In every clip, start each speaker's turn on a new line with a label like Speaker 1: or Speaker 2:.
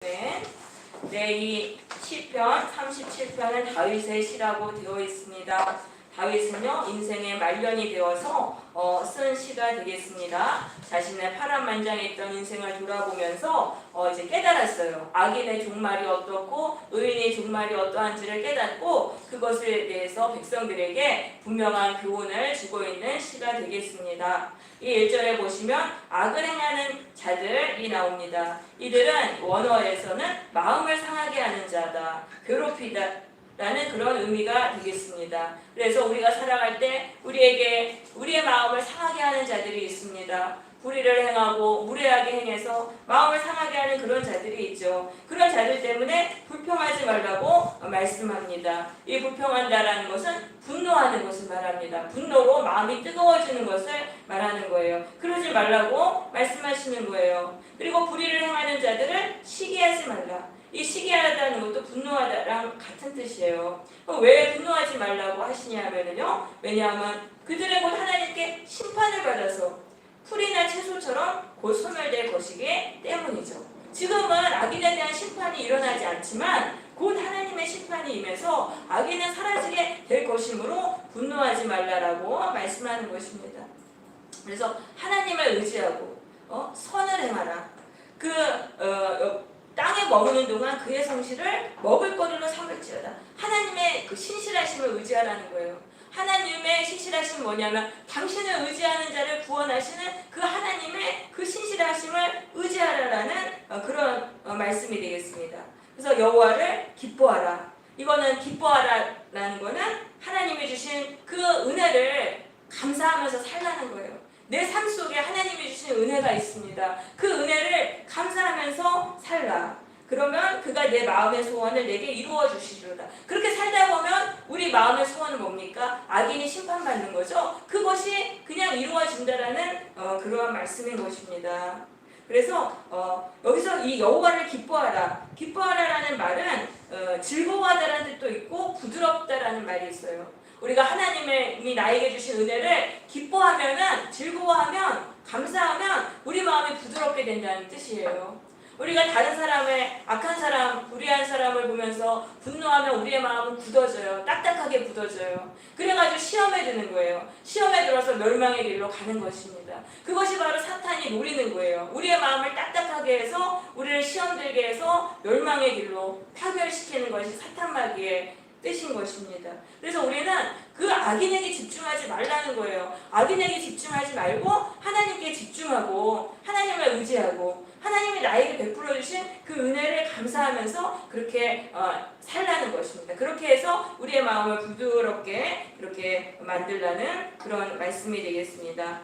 Speaker 1: 네, 이 시편 37편은 다윗의 시라고 되어 있습니다. 다윗은요 인생의 말년이 되어서 쓴 시가 되겠습니다. 자신의 파란만장했던 인생을 돌아보면서 이제 깨달았어요. 악인의 종말이 어떻고 의인의 종말이 어떠한지를 깨닫고 그것에 대해서 백성들에게 분명한 교훈을 주고 있는 시가 되겠습니다. 이 1절에 보시면 악을 행하는 자들이 나옵니다. 이들은 원어에서는 마음을 상하게 하는 자다, 괴롭히다 라는 그런 의미가 되겠습니다. 그래서 우리가 살아갈 때 우리에게 우리의 마음을 상하게 하는 자들이 있습니다. 불의를 행하고 무례하게 행해서 마음을 상하게 하는 그런 자들이 있죠. 그런 자들 때문에 불평하지 말라고 말씀합니다. 이 불평한다라는 것은 분노하는 것을 말합니다. 분노로 마음이 뜨거워지는 것을 말하는 거예요. 그러지 말라고 말씀하시는 거예요. 그리고 불의를 행하는 자들을 시기하지 말라. 이 시기하다는 것도 분노하다랑 같은 뜻이에요. 왜 분노하지 말라고 하시냐면요. 왜냐하면 그들은 곧 하나님께 심판을 받아서 풀이나 채소처럼 곧 소멸될 것이기 때문이죠. 지금은 악인에 대한 심판이 일어나지 않지만 곧 하나님의 심판이 임해서 악인은 사라지게 될 것이므로 분노하지 말라라고 말씀하는 것입니다. 그래서 하나님을 의지하고 선을 행하라. 땅에 머무는 동안 그의 성실을 먹을 거리로 삼을지어다. 하나님의 그 신실하심을 의지하라는 거예요. 하나님의 신실하심은 뭐냐면 당신을 의지하는 자를 구원하시는 그 하나님의 그 신실하심을 의지하라라는 그런 말씀이 되겠습니다. 그래서 여호와를 기뻐하라. 이거는 기뻐하라라는 거는 하나님이 주신 그 은혜를 감사하면서 살라는 거예요. 내 삶 속에 하나님이 주신 은혜가 있습니다. 그 은혜를 감사하면서 살라. 그러면 그가 내 마음의 소원을 내게 이루어 주시리로다. 그렇게 살다 보면 우리 마음의 소원은 뭡니까? 악인이 심판받는 거죠. 그것이 그냥 이루어진다라는 그러한 말씀인 것입니다. 그래서 여기서 이 여호와를 기뻐하라. 기뻐하라라는 말은 즐거워하다라는 뜻도 있고 부드럽다라는 말이 있어요. 우리가 하나님이 나에게 주신 은혜를 기뻐하면은, 즐거워하면, 감사하면 우리 마음이 부드럽게 된다는 뜻이에요. 우리가 다른 사람의 악한 사람, 불의한 사람을 보면서 분노하면 우리의 마음은 굳어져요. 딱딱하게 굳어져요. 그래가지고 시험에 드는 거예요. 시험에 들어서 멸망의 길로 가는 것입니다. 그것이 바로 사탄이 노리는 거예요. 우리의 마음을 딱딱하게 해서 우리를 시험 들게 해서 멸망의 길로 파멸시키는 것이 사탄마귀의 뜻인 것입니다. 그래서 우리는 그 악인에게 집중하지 말라는 거예요. 악인에게 집중하지 말고 하나님께 집중하고 하나님을 의지하고 하나님이 나에게 베풀어 주신 그 은혜를 감사하면서 그렇게 살라는 것입니다. 그렇게 해서 우리의 마음을 부드럽게 그렇게 만들라는 그런 말씀이 되겠습니다.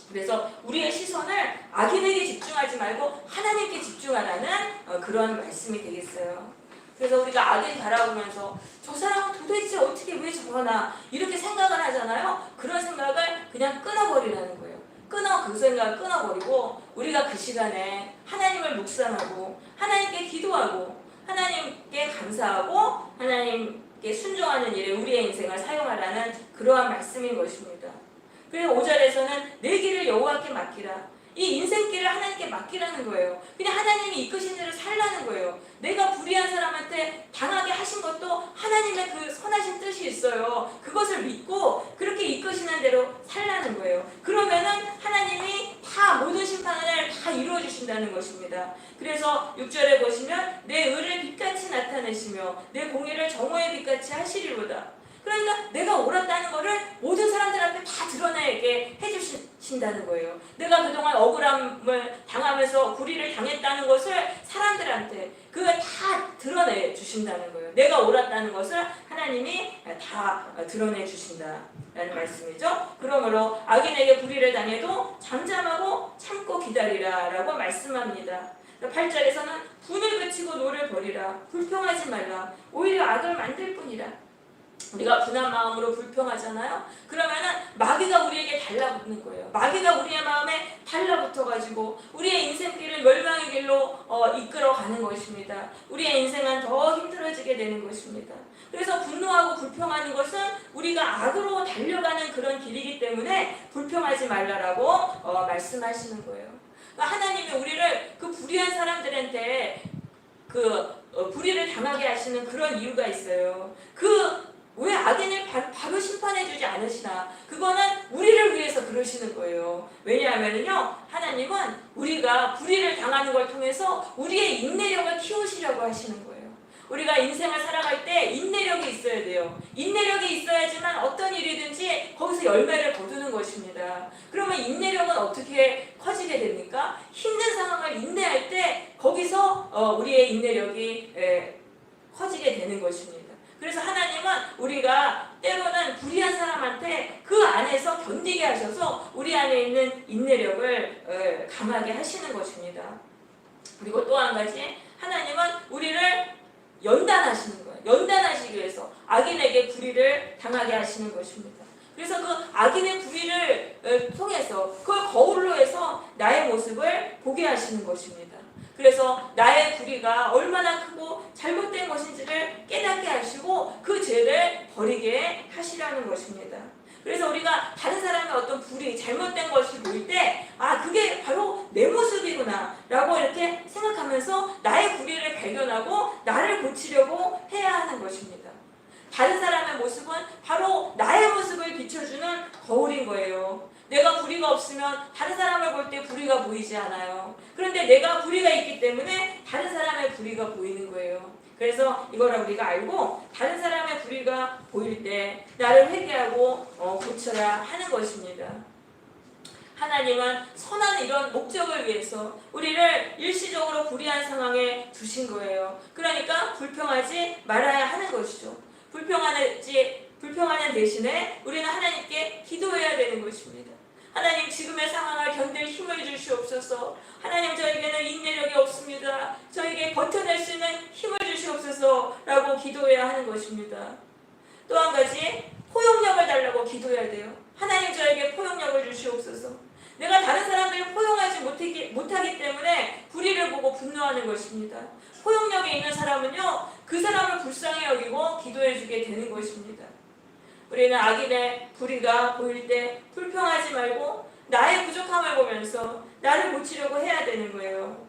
Speaker 1: 그래서 우리의 시선을 악인에게 집중하지 말고 하나님께 집중하라는 그런 말씀이 되겠어요. 그래서 우리가 악인 바라보면서 저 사람은 도대체 어떻게 왜 저러나 이렇게 생각을 하잖아요. 그런 생각을 그냥 끊어버리라는 거예요. 그 생각을 끊어버리고 우리가 그 시간에 하나님을 묵상하고 하나님께 기도하고 하나님께 감사하고 하나님께 순종하는 일에 우리의 인생을 사용하라는 그러한 말씀인 것입니다. 그리고 5절에서는 내 길을 여호와께 맡기라. 이 인생길을 하나님께 맡기라는 거예요. 그냥 하나님이 이끄신 대로 살라는 거예요. 내가 불의한 사람한테 당하게 하신 것도 하나님의 그 선하신 뜻이 있어요. 그것을 믿고 그렇게 이끄시는 대로 살라는 거예요. 그러면은 하나님이 다 모든 심판을 다 이루어 주신다는 것입니다. 그래서 6절에 보시면 내 의를 빛같이 나타내시며 내 공의를 정오의 빛같이 하시리로다. 그러니까 내가 옳았다는 것을 모든 사람들 앞에 다 드러내게 해주신다는 거예요. 내가 그동안 억울함을 당하면서 불의를 당했다는 것을 사람들한테 그걸 다 드러내 주신다는 거예요. 내가 옳았다는 것을 하나님이 다 드러내 주신다라는 말씀이죠. 그러므로 악인에게 불의를 당해도 잠잠하고 참고 기다리라라고 말씀합니다. 8절에서는 분을 그치고 노를 버리라. 불평하지 말라. 오히려 악을 만들 뿐이라. 우리가 분한 마음으로 불평하잖아요. 그러면은 마귀가 우리에게 달라붙는 거예요. 마귀가 우리의 마음에 달라붙어가지고 우리의 인생길을 멸망의 길로 이끌어가는 것입니다. 우리의 인생은 더 힘들어지게 되는 것입니다. 그래서 분노하고 불평하는 것은 우리가 악으로 달려가는 그런 길이기 때문에 불평하지 말라라고 말씀하시는 거예요. 그러니까 하나님이 우리를 그 불의한 사람들한테 불의를 당하게 하시는 그런 이유가 있어요. 왜 악인을 바로 심판해주지 않으시나? 그거는 우리를 위해서 그러시는 거예요. 왜냐하면요, 하나님은 우리가 불의를 당하는 걸 통해서 우리의 인내력을 키우시려고 하시는 거예요. 우리가 인생을 살아갈 때 인내력이 있어야 돼요. 인내력이 있어야지만 어떤 일이든지 거기서 열매를 거두는 것입니다. 그러면 인내력은 어떻게 커지게 됩니까? 힘든 상황을 인내할 때 거기서 우리의 인내력이 커지게 되는 것입니다. 그래서 하나님은 우리가 때로는 불의한 사람한테 그 안에서 견디게 하셔서 우리 안에 있는 인내력을 강하게 하시는 것입니다. 그리고 또 한 가지, 하나님은 우리를 연단하시는 거예요. 연단하시기 위해서 악인에게 불의를 당하게 하시는 것입니다. 그래서 그 악인의 불의를 통해서 그걸 거울로 해서 나의 모습을 보게 하시는 것입니다. 그래서 나의 불의가 얼마나 크고 잘못된 것인지를 깨닫게 하시고 그 죄를 버리게 하시라는 것입니다. 그래서 우리가 다른 사람의 어떤 불의, 잘못된 것을 보일 때 그게 바로 내 모습이구나 라고 이렇게 생각하면서 나의 불의를 발견하고 나를 고치려고 해야 하는 것입니다. 다른 사람의 모습은 바로 나의 모습을 비춰주는 거울인 거예요. 내가 불의가 없으면 다른 사람을 볼 때 불의가 보이지 않아요. 그런데 내가 불의가 있기 때문에 다른 사람의 불의가 보이는 거예요. 그래서 이거를 우리가 알고 다른 사람의 불의가 보일 때 나를 회개하고 고쳐야 하는 것입니다. 하나님은 선한 이런 목적을 위해서 우리를 일시적으로 불의한 상황에 두신 거예요. 그러니까 불평하지 말아야 하는 것이죠. 불평하는 대신에 우리는 하나님께 기도해야 되는 것입니다. 하나님, 지금의 상황을 견딜 힘을 주시옵소서. 하나님, 저에게는 인내력이 없습니다. 저에게 버텨낼 수 있는 힘을 주시옵소서 라고 기도해야 하는 것입니다. 또 한 가지, 포용력을 달라고 기도해야 돼요. 하나님, 저에게 포용력을 주시옵소서. 내가 다른 사람들을 포용하지 못하기 때문에 불의를 보고 분노하는 것입니다. 포용력이 있는 사람은요, 그 사람을 불쌍히 여기고 기도해주게 되는 것입니다. 우리는 악인의 불의가 보일 때 불평하지 말고 나의 부족함을 보면서 나를 고치려고 해야 되는 거예요.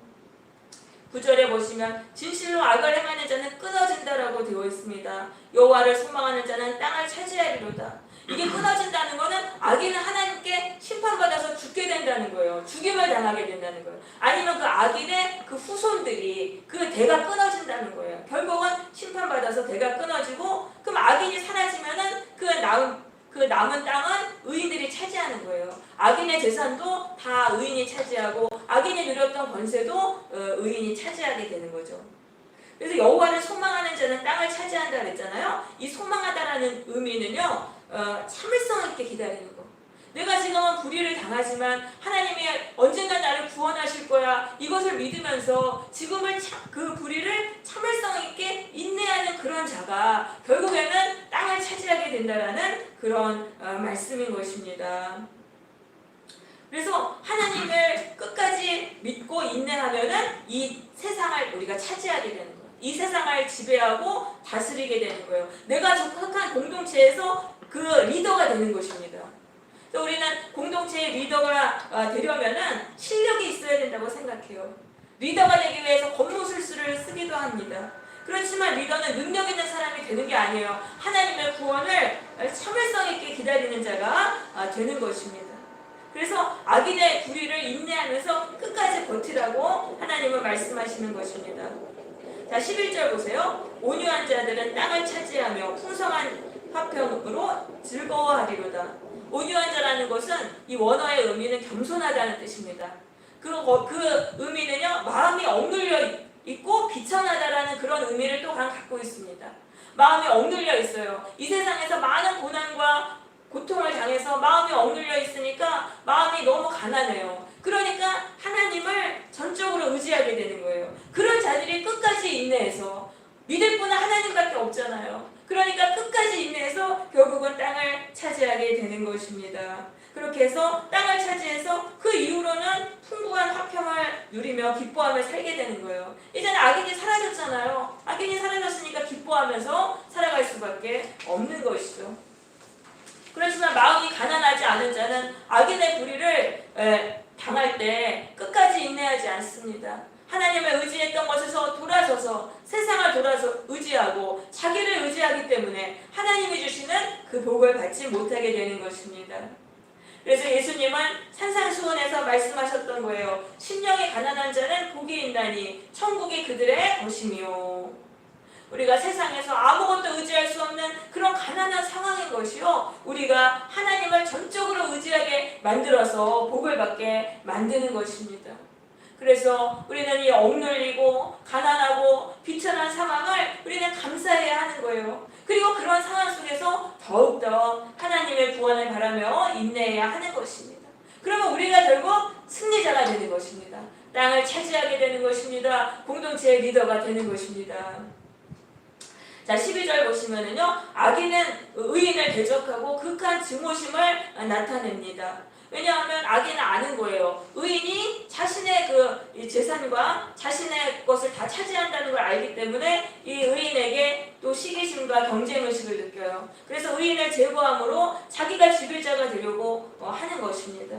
Speaker 1: 9절에 보시면 진실로 악을 행하는 자는 끊어진다라고 되어 있습니다. 여호와를 소망하는 자는 땅을 차지하리로다. 이게 끊어진다는 것은 악인은 하나님께 심판받아서 죽게 된다는 거예요. 죽임을 당하게 된다는 거예요. 아니면 그 악인의 그 후손들이 그 대가 끊어진다는 거예요. 결국은 심판받아서 대가 끊어지고 그럼 악인이 사라지면은 그 남은 땅은 의인들이 차지하는 거예요. 악인의 재산도 다 의인이 차지하고 악인이 누렸던 권세도 의인이 차지하게 되는 거죠. 그래서 여호와를 소망하는 자는 땅을 차지한다 그랬잖아요. 이 소망하다라는 의미는요, 참을성 있게 기다리는 거. 내가 지금은 불의를 당하지만 하나님이 언젠가 나를 구원하실 거야, 이것을 믿으면서 지금은 그 불의를 참을성 있게 인내하는 그런 자가 결국에는 땅을 차지하게 된다라는 그런 말씀인 것입니다. 그래서 하나님을 끝까지 믿고 인내하면은 이 세상을 우리가 차지하게 되는 거예요. 이 세상을 지배하고 다스리게 되는 거예요. 내가 속한 공동체에서 그 리더가 되는 것입니다. 또 우리는 공동체의 리더가 되려면은 실력이 있어야 된다고 생각해요. 리더가 되기 위해서 겉모술수를 쓰기도 합니다. 그렇지만 리더는 능력 있는 사람이 되는 게 아니에요. 하나님의 구원을 참을성 있게 기다리는 자가 되는 것입니다. 그래서 악인의 불의를 인내하면서 끝까지 버티라고 하나님은 말씀하시는 것입니다. 자, 11절 보세요. 온유한 자들은 땅을 차지하며 풍성한 화평으로 즐거워하리로다. 온유한 자라는 것은 이 원어의 의미는 겸손하다는 뜻입니다. 그 의미는요, 마음이 억눌려 있고 비천하다라는 그런 의미를 또한 갖고 있습니다. 마음이 억눌려 있어요. 이 세상에서 많은 고난과 고통을 당해서 마음이 억눌려 있으니까 마음이 너무 가난해요. 그러니까 하나님을 전적으로 의지하게 되는 거예요. 그런 자들이 끝까지 인내해서, 믿을 분은 하나님밖에 없잖아요. 그러니까 끝까지 인내해서 결국은 땅을 차지하게 되는 것입니다. 그렇게 해서 땅을 차지해서 그 이후로는 풍부한 화평을 누리며 기뻐하며 살게 되는 거예요. 이제는 악인이 사라졌잖아요. 악인이 사라졌으니까 기뻐하면서 살아갈 수밖에 없는 것이죠. 그렇지만 마음이 가난하지 않은 자는 악인의 불의를 당할 때 끝까지 인내하지 않습니다. 하나님을 의지했던 것에서 돌아서서 넘어서 세상을 돌아서 의지하고 자기를 의지하기 때문에 하나님이 주시는 그 복을 받지 못하게 되는 것입니다. 그래서 예수님은 산상수훈에서 말씀하셨던 거예요. 심령이 가난한 자는 복이 있나니 천국이 그들의 것이며. 우리가 세상에서 아무것도 의지할 수 없는 그런 가난한 상황인 것이요, 우리가 하나님을 전적으로 의지하게 만들어서 복을 받게 만드는 것입니다. 그래서 우리는 이 억눌리고 가난하고 비천한 상황을 우리는 감사해야 하는 거예요. 그리고 그런 상황 속에서 더욱더 하나님의 구원을 바라며 인내해야 하는 것입니다. 그러면 우리가 결국 승리자가 되는 것입니다. 땅을 차지하게 되는 것입니다. 공동체의 리더가 되는 것입니다. 자, 12절 보시면은요, 악인은 의인을 대적하고 극한 증오심을 나타냅니다. 왜냐하면 악인은 아는 거예요. 의인이 자신의 그 재산과 자신의 것을 다 차지한다는 걸 알기 때문에 이 의인에게 또 시기심과 경쟁의식을 느껴요. 그래서 의인을 제거함으로 자기가 죽일 자가 되려고 하는 것입니다.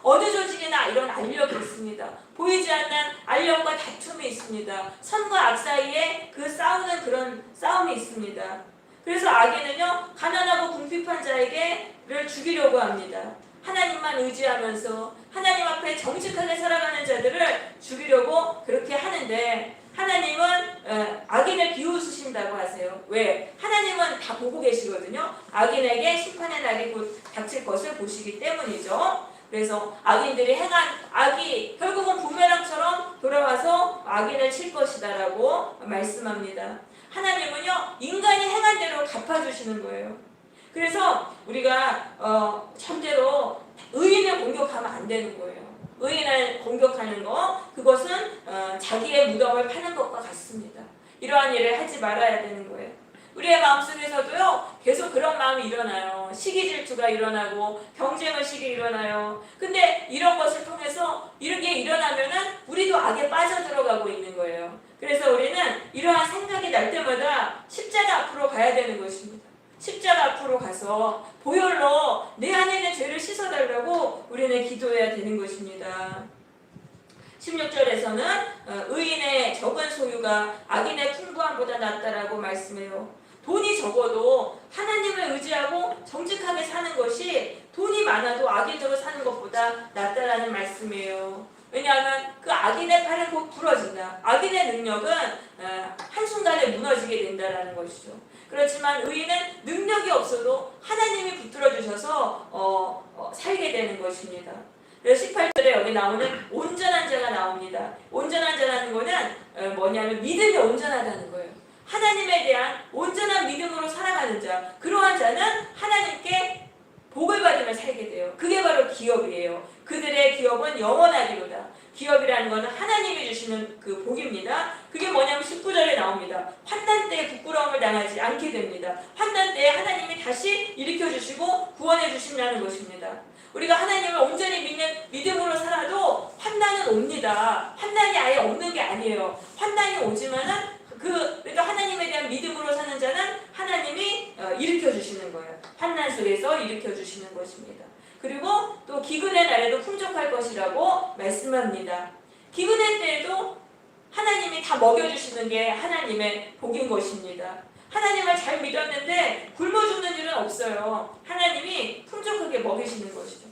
Speaker 1: 어느 조직이나 이런 알력이 있습니다. 보이지 않는 알력과 다툼이 있습니다. 선과 악 사이에 그 싸우는 그런 싸움이 있습니다. 그래서 악인은요, 가난하고 궁핍한 자에게를 죽이려고 합니다. 하나님만 의지하면서 하나님 앞에 정직하게 살아가는 자들을 죽이려고 그렇게 하는데, 하나님은 악인을 비웃으신다고 하세요. 왜? 하나님은 다 보고 계시거든요. 악인에게 심판의 날이 곧 닥칠 것을 보시기 때문이죠. 그래서 악인들이 행한 악이 결국은 부메랑처럼 돌아와서 악인을 칠 것이다라고 말씀합니다. 하나님은요, 인간이 행한 대로 갚아주시는 거예요. 그래서 우리가 절대로 의인을 공격하면 안 되는 거예요. 의인을 공격하는 거, 그것은 자기의 무덤을 파는 것과 같습니다. 이러한 일을 하지 말아야 되는 거예요. 우리의 마음속에서도요, 계속 그런 마음이 일어나요. 시기질투가 일어나고 경쟁의식이 일어나요. 근데 이런 것을 통해서 이런 게 일어나면은 우리도 악에 빠져들어가고 있는 거예요. 그래서 우리는 이러한 생각이 날 때마다 십자가 앞으로 가야 되는 것입니다. 십자가 앞으로 가서 보혈로 내 안에 있는 죄를 씻어달라고 우리는 기도해야 되는 것입니다. 16절에서는 의인의 적은 소유가 악인의 풍부함보다 낫다라고 말씀해요. 돈이 적어도 하나님을 의지하고 정직하게 사는 것이 돈이 많아도 악인으로 사는 것보다 낫다라는 말씀이에요. 왜냐하면 그 악인의 팔은 곧 부러진다. 악인의 능력은 한순간에 무너지게 된다라는 것이죠. 그렇지만 의인은 능력이 없어도 하나님이 붙들어 주셔서 살게 되는 것입니다. 그래서 18절에 여기 나오는 온전한 자가 나옵니다. 온전한 자라는 거는 뭐냐면 믿음이 온전하다는 거예요. 하나님에 대한 온전한 믿음으로 살아가는 자, 그러한 자는 하나님께 복을 받으며 살게 돼요. 그게 바로 기업이에요. 그들의 기업은 영원하리로다. 기업이라는 것은 하나님이 주시는 그 복입니다. 그게 뭐냐면 19절에 나옵니다. 환난 때에 부끄러움을 당하지 않게 됩니다. 환난 때에 하나님이 다시 일으켜주시고 구원해 주신다는 것입니다. 우리가 하나님을 온전히 믿는 믿음으로 살아도 환난은 옵니다. 환난이 아예 없는 게 아니에요. 환난이 오지만은 그래도 하나님에 대한 믿음으로 사는 자는 하나님이 일으켜주시는 거예요. 환난 속에서 일으켜주시는 것입니다. 그리고 또 기근의 날에도 풍족할 것이라고 말씀합니다. 기근의 때에도 하나님이 다 먹여주시는 게 하나님의 복인 것입니다. 하나님을 잘 믿었는데 굶어 죽는 일은 없어요. 하나님이 풍족하게 먹이시는 것이죠.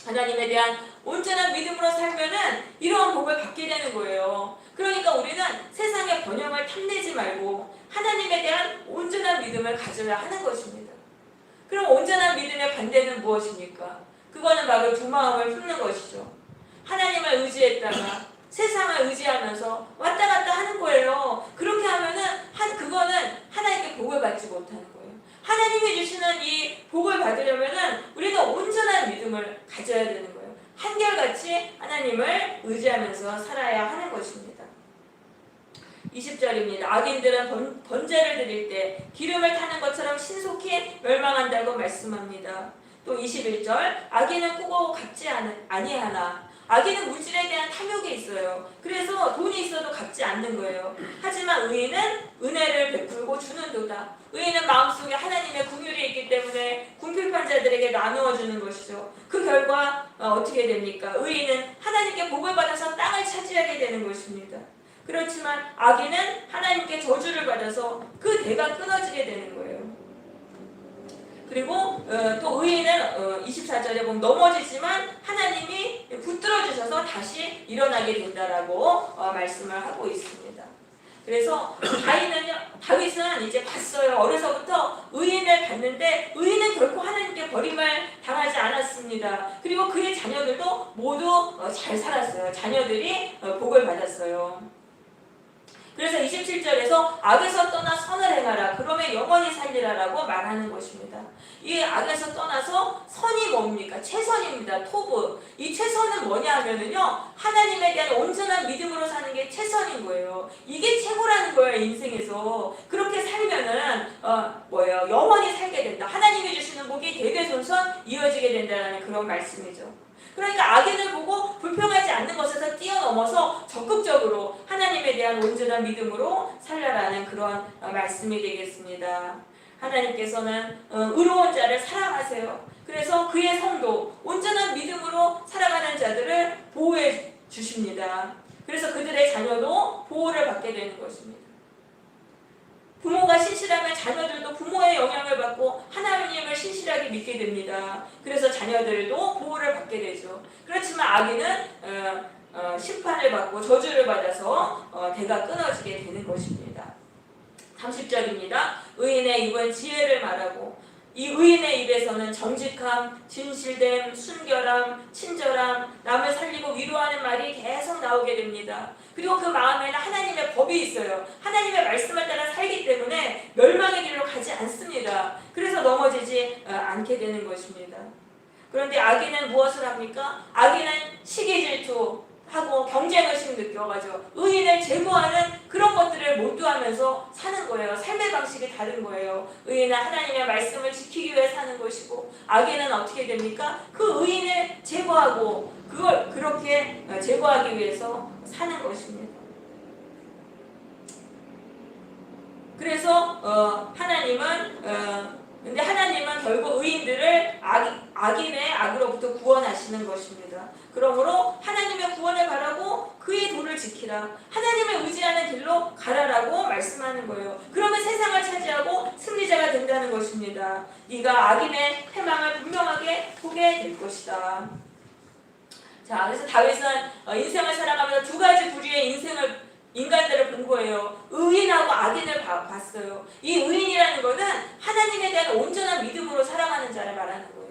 Speaker 1: 하나님에 대한 온전한 믿음으로 살면은 이러한 복을 받게 되는 거예요. 그러니까 우리는 세상의 번영을 탐내지 말고 하나님에 대한 온전한 믿음을 가져야 하는 것입니다. 그럼 온전한 믿음의 반대는 무엇입니까? 그거는 바로 두 마음을 품는 것이죠. 하나님을 의지했다가 세상을 의지하면서 왔다 갔다 하는 거예요. 그렇게 하면은 그거는 하나님께 복을 받지 못하는 거예요. 하나님이 주시는 이 복을 받으려면은 우리가 온전한 믿음을 가져야 되는 거예요. 한결같이 하나님을 의지하면서 살아야 하는 것입니다. 20절입니다. 악인들은 번제를 드릴 때 기름을 타는 것처럼 신속히 멸망한다고 말씀합니다. 또 21절, 악인은 꾸고 갚지 아니하나. 악인은 물질에 대한 탐욕이 있어요. 그래서 돈이 있어도 갚지 않는 거예요. 하지만 의인은 은혜를 베풀고 주는도다. 의인은 마음속에 하나님의 긍휼이 있기 때문에 궁핍한 자들에게 나누어 주는 것이죠. 그 결과 어떻게 됩니까? 의인은 하나님께 복을 받아서 땅을 차지하게 되는 것입니다. 그렇지만 악인은 하나님께 저주를 받아서 그 대가 끊어지게 되는 거예요. 그리고 또 의인은 24절에 보면 넘어지지만 하나님이 붙들어 주셔서 다시 일어나게 된다라고 말씀을 하고 있습니다. 그래서 다윗은 이제 봤어요. 어려서부터 의인을 봤는데 의인은 결코 하나님께 버림을 당하지 않았습니다. 그리고 그의 자녀들도 모두 잘 살았어요. 자녀들이 복을 받았어요. 그래서 27절에서 악에서 떠나 선을 행하라. 그러면 영원히 살리라라고 말하는 것입니다. 이 악에서 떠나서 선이 뭡니까? 최선입니다. 토브. 이 최선은 뭐냐 하면은요, 하나님에 대한 온전한 믿음으로 사는 게 최선인 거예요. 이게 최고라는 거예요, 인생에서. 그렇게 살면은 영원히 살게 된다. 하나님이 주시는 복이 대대손손 이어지게 된다는 그런 말씀이죠. 그러니까 악인을 보고 불평하지 않는 것에서 뛰어넘어서 적극적으로 하나님에 대한 온전한 믿음으로 살려라는 그런 말씀이 되겠습니다. 하나님께서는 의로운 자를 사랑하세요. 그래서 그의 성도, 온전한 믿음으로 살아가는 자들을 보호해 주십니다. 그래서 그들의 자녀도 보호를 받게 되는 것입니다. 부모가 신실하면 자녀들도 부모의 영향을 받고 하나님을 신실하게 믿게 됩니다. 그래서 자녀들도 보호를 받게 되죠. 그렇지만 악인은 심판을 받고 저주를 받아서 대가 끊어지게 되는 것입니다. 30절입니다. 의인의 입은 지혜를 말하고 이 의인의 입에서는 정직함, 진실됨, 순결함, 친절함, 남을 살리고 위로하는 말이 계속 나오게 됩니다. 그리고 그 마음에는 하나님의 법이 있어요. 하나님의 말씀을 따라 살기 때문에 멸망의 길로 가지 않습니다. 그래서 넘어지지 않게 되는 것입니다. 그런데 악인은 무엇을 합니까? 악인은 시기 질투하고 경쟁의식 느껴가지고 의인을 제거하는 그런 것들을 몰두하면서 사는 거예요. 삶의 방식이 다른 거예요. 의인은 하나님의 말씀을 지키기 위해 사는 것이고 악인은 어떻게 됩니까? 그 의인을 제거하고 그걸 그렇게 제거하기 위해서 사는 것입니다. 그래서 근데 하나님은 결국 의인들을 악인의 악으로부터 구원하시는 것입니다. 그러므로 하나님의 구원을 바라고 그의 도를 지키라. 하나님을 의지하는 길로 가라라고 말씀하는 거예요. 그러면 세상을 차지하고 승리자가 된다는 것입니다. 네가 악인의 패망을 분명하게 보게 될 것이다. 자, 그래서 다윗은 인생을 살아가면서 두 가지 부류의 인간들을 본 거예요. 의인하고 악인을 봤어요. 이 의인이라는 것은 하나님에 대한 온전한 믿음으로 살아가는 자를 말하는 거예요.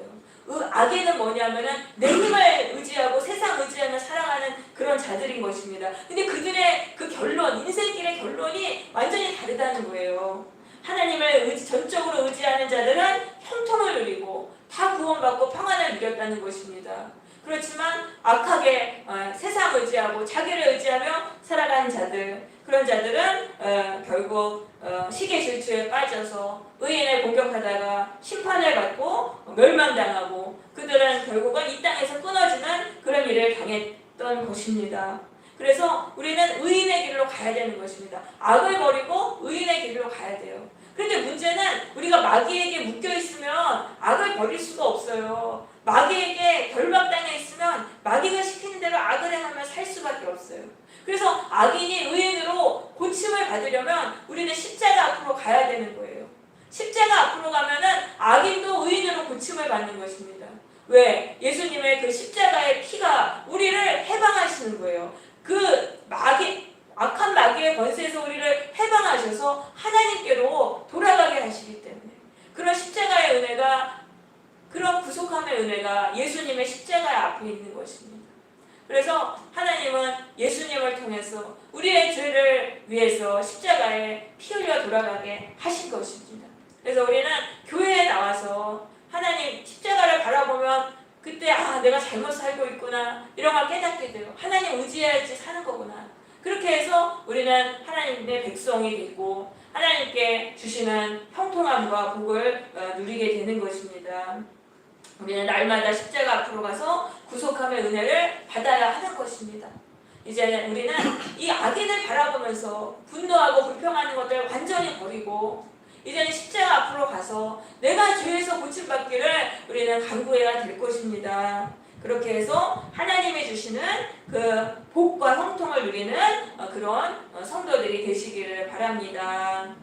Speaker 1: 악인은 뭐냐면은 내 힘을 의지하고 세상 의지하며 살아가는 그런 자들인 것입니다. 근데 그들의 그 결론, 인생길의 결론이 완전히 다르다는 거예요. 하나님을 전적으로 의지하는 자들은 형통을 누리고 다 구원받고 평안을 누렸다는 것입니다. 그렇지만 악하게 세상 의지하고 자기를 의지하며 살아가는 자들, 그런 자들은 결국 시기 질투에 빠져서 의인을 공격하다가 심판을 받고 멸망당하고 그들은 결국은 이 땅에서 끊어지는 그런 일을 당했던 것입니다. 그래서 우리는 의인의 길로 가야 되는 것입니다. 악을 버리고 의인의 길로 가야 돼요. 그런데 문제는 우리가 마귀에게 묶여있으면 악을 버릴 수가 없어요. 마귀에게 결박당해 있으면 마귀가 시키는 대로 악을 행하며 살 수밖에 없어요. 그래서 악인이 의인으로 고침을 받으려면 우리는 십자가 앞으로 가야 되는 거예요. 십자가 앞으로 가면은 악인도 의인으로 고침을 받는 것입니다. 왜? 예수님의 그 십자가의 피가 우리를 해방하시는 거예요. 악한 마귀의 권세에서 우리를 해방하셔서 하나님께로 돌아가게 하시기 때문에 그런 십자가의 은혜가, 그런 구속함의 은혜가 예수님의 십자가 앞에 있는 것입니다. 그래서 하나님은 예수님을 통해서 우리의 죄를 위해서 십자가에 피 흘려 돌아가게 하신 것입니다. 그래서 우리는 교회에 나와서 하나님 십자가를 바라보면 그때 내가 잘못 살고 있구나 이런 걸 깨닫게 돼요. 하나님 의지해야지 사는 거구나. 그렇게 해서 우리는 하나님의 백성이 되고 하나님께 주시는 형통함과 복을 누리게 되는 것입니다. 우리는 날마다 십자가 앞으로 가서 구속함의 은혜를 받아야 하는 것입니다. 이제 우리는 이 악인을 바라보면서 분노하고 불평하는 것들을 완전히 버리고 이제는 십자가 앞으로 가서 내가 죄에서 고침받기를 우리는 간구해야 될 것입니다. 그렇게 해서 하나님이 주시는 그 복과 형통을 누리는 그런 성도들이 되시기를 바랍니다.